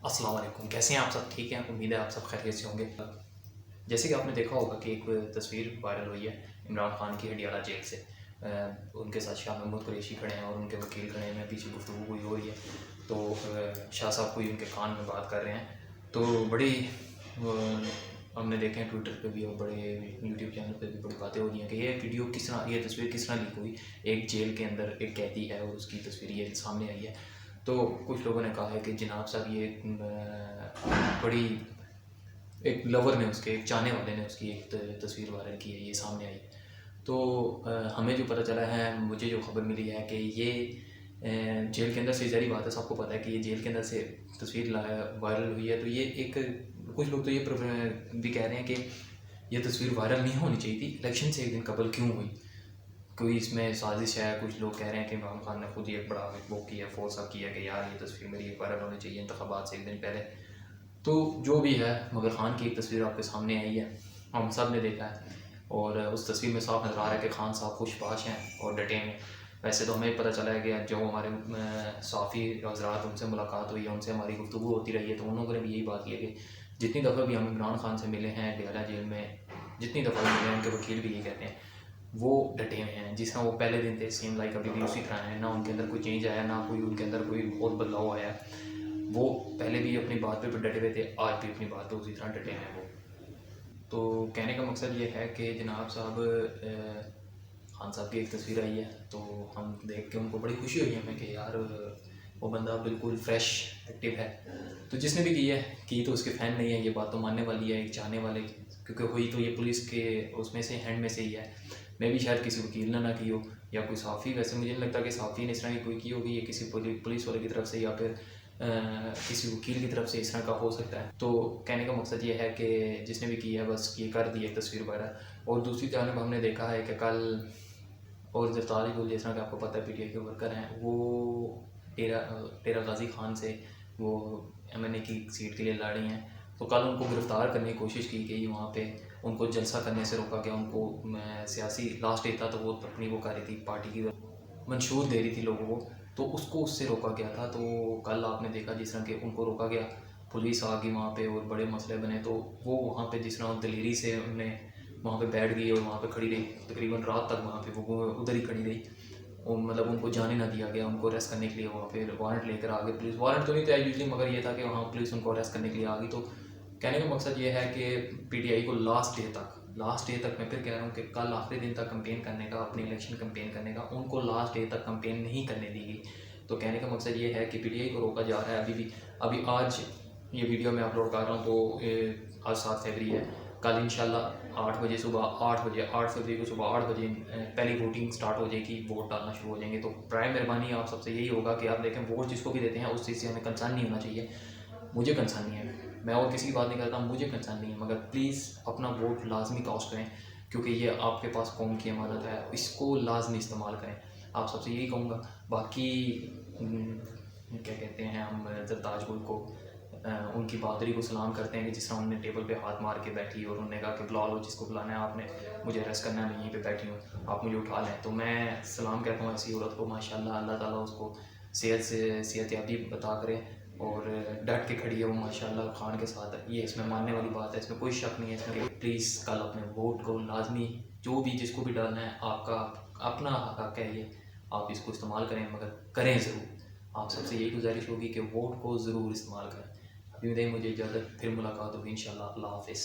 अस्सलाम वालेकुम, कैसे हैं आप सब? ठीक हैं, उम्मीद है आप सब खैरियत से होंगे। जैसे कि आपने देखा होगा कि एक तस्वीर वायरल हुई है इमरान खान की हडियाला जेल से। उनके साथ शाह महमूद कुरैशी खड़े हैं और उनके वकील खड़े हैं, पीछे गुफ्तगू कोई हो रही है। तो शाह साहब कोई उनके कान में बात कर रहे हैं। तो बड़ी हमने देखे हैं ट्विटर पे भी और बड़े यूट्यूब चैनल पे भी बड़ी बातें हो रही हैं कि ये वीडियो किस तरह, ये तस्वीर किस तरह लीक हुई। एक जेल के अंदर एक कैदी है और उसकी तस्वीर ये सामने आई है। तो कुछ लोगों ने कहा है कि जनाब साहब ये बड़ी एक लवर ने उसके, एक चाहने वाले ने उसकी एक तस्वीर वायरल की है, ये सामने आई। तो हमें जो पता चला है, मुझे जो खबर मिली है कि ये जेल के अंदर से, ज़ाहिर बात है सबको पता है कि ये जेल के अंदर से तस्वीर वायरल हुई है। तो ये एक, कुछ लोग तो ये भी कह रहे हैं कि ये तस्वीर वायरल नहीं होनी चाहिए थी, इलेक्शन से एक दिन कबल क्यों हुई, कोई इसमें साजिश है। कुछ लोग कह रहे हैं कि इमरान खान ने खुद ही एक बड़ा वो किया, फोर्स अप किया कि यार ये तस्वीर मेरी वायरल होनी चाहिए इंतखाबात से एक दिन पहले। तो जो भी है, मगर खान की एक तस्वीर आपके सामने आई है, हम सब ने देखा है और उस तस्वीर में साफ नज़र आ रहा है कि खान साहब खुशबाश हैं और डटे हैं। वैसे तो हमें पता चला है कि जो हमारे साफ़ी हज़रात, उनसे मुलाकात हुई है, उनसे हमारी गुफ्तगू होती रही है, तो उन लोगों ने भी यही बात की है कि जितनी दफ़ा भी हम इमरान खान से मिले हैं हडियाला जेल में, जितनी दफ़ा भी मिले हैं, उनके वकील भी यही कहते हैं वो डटे हुए हैं। जिस तरह वो पहले दिन थे, सेम लाइक अभी भी उसी तरह है, ना उनके अंदर कोई चेंज आया, ना कोई उनके अंदर कोई बहुत बदलाव आया। वो पहले भी अपनी बात पे डटे हुए थे, आज भी अपनी बात पे उसी तरह डटे हैं वो। तो कहने का मकसद ये है कि जनाब साहब, खान साहब की एक तस्वीर आई है, तो हम देख के उनको बड़ी खुशी हुई हमें कि यार वो बंदा बिल्कुल फ्रेश एक्टिव है। तो जिसने भी की तो उसके फ़ैन नहीं है, ये बात तो मानने वाली है, एक चाहने वाले, क्योंकि हुई तो ये पुलिस के उसमें से, हैंड में से ही है। मैं भी शायद किसी वकील ने ना की हो या कोई साफ़ी, वैसे मुझे नहीं लगता कि साफ़ी ने इस तरह की कोई की होगी, ये किसी पुलिस वाले की तरफ से या फिर किसी वकील की तरफ से इस तरह का हो सकता है। तो कहने का मकसद ये है कि जिसने भी की है बस ये कर दी है तस्वीर वगैरह। और दूसरी जानब हमने देखा है कि कल और जरतारी, जिस तरह का आपको पता है पीटीआई के वर्कर हैं, वो डेरा गाजी खान से वो एमएनए की सीट के लिए लड़ रही हैं। तो कल उनको गिरफ़्तार करने की कोशिश की गई, वहाँ पे उनको जलसा करने से रोका गया, उनको सियासी लास्ट डे था तो वो अपनी वो कर रही थी, पार्टी की मंशूर दे रही थी लोगों को, तो उसको उससे रोका गया था। तो कल आपने देखा जिस तरह के उनको रोका गया, पुलिस आ गई वहाँ पे और बड़े मसले बने। तो वो वहाँ पे जिस तरह दलेरी से उनने वहाँ पे बैठ गई और वहाँ पे खड़ी रही, तकरीबन रात तक वहाँ पे वो उधर ही खड़ी रही। और मतलब उनको जाने ना दिया गया, उनको अरेस्ट करने के लिए वहाँ पे वारंट लेकर आ गए पुलिस। वारंट तो नहीं था यूजली, मगर ये था कि वहाँ पुलिस उनको अरेस्ट करने के लिए आ गई। तो कहने का मकसद ये है कि पीटीआई को लास्ट डे तक मैं फिर कह रहा हूँ कि कल आखिरी दिन तक कंपेन करने का, अपनी इलेक्शन कंपेन करने का, उनको लास्ट डे तक कंपेन नहीं करने दी गई। तो कहने का मकसद ये है कि पीटीआई को रोका जा रहा है अभी भी। अभी आज ये वीडियो मैं अपलोड कर रहा हूँ तो आज 7 फरवरी है। कल इंशाल्लाह 8 बजे सुबह, 8 फरवरी को सुबह 8 बजे पहली वोटिंग स्टार्ट हो जाएगी, वोट डालना शुरू हो जाएंगे। तो प्राय मेहरबानी आप सबसे यही होगा कि आप देखें, वोट जिसको भी देते हैं उस चीज़ से हमें कंसर्न नहीं होना चाहिए। मुझे कंसर्न नहीं है, मैं और किसी की बात नहीं करता, मुझे कंसर्न नहीं है, मगर प्लीज़ अपना वोट लाजमी कास्ट करें, क्योंकि ये आपके पास कौम की अमानत है, इसको लाजमी इस्तेमाल करें। आप सबसे यही कहूँगा। बाकी क्या कहते हैं, हम जरताज गुल को उनकी बहादुरी को सलाम करते हैं कि जिस तरह उन्होंने टेबल पे हाथ मार के बैठी और उन्होंने कहा कि बुला लो जिसको बुलाना है आपने, मुझे अरेस्ट करना है, मैं यहीं पे बैठी हूँ, आप मुझे उठा लें। तो मैं सलाम कहता हूँ ऐसी औरत को, माशाल्लाह, अल्लाह ताला उसको सेहत याबी अता करें। और डट के खड़ी है वो माशाल्लाह खान के साथ, ये इसमें मानने वाली बात है, इसमें कोई शक नहीं है इसमें। प्लीज़ कल अपने वोट को लाजमी, जो भी जिसको भी डालना है, आपका अपना हक है ये, आप इसको इस्तेमाल करें, मगर करें ज़रूर। आप सबसे यही गुजारिश होगी कि वोट को ज़रूर इस्तेमाल करें। अभी दें मुझे इजाज़त, फिर मुलाकात होगी इंशाल्लाह। अल्लाह हाफ़िज़।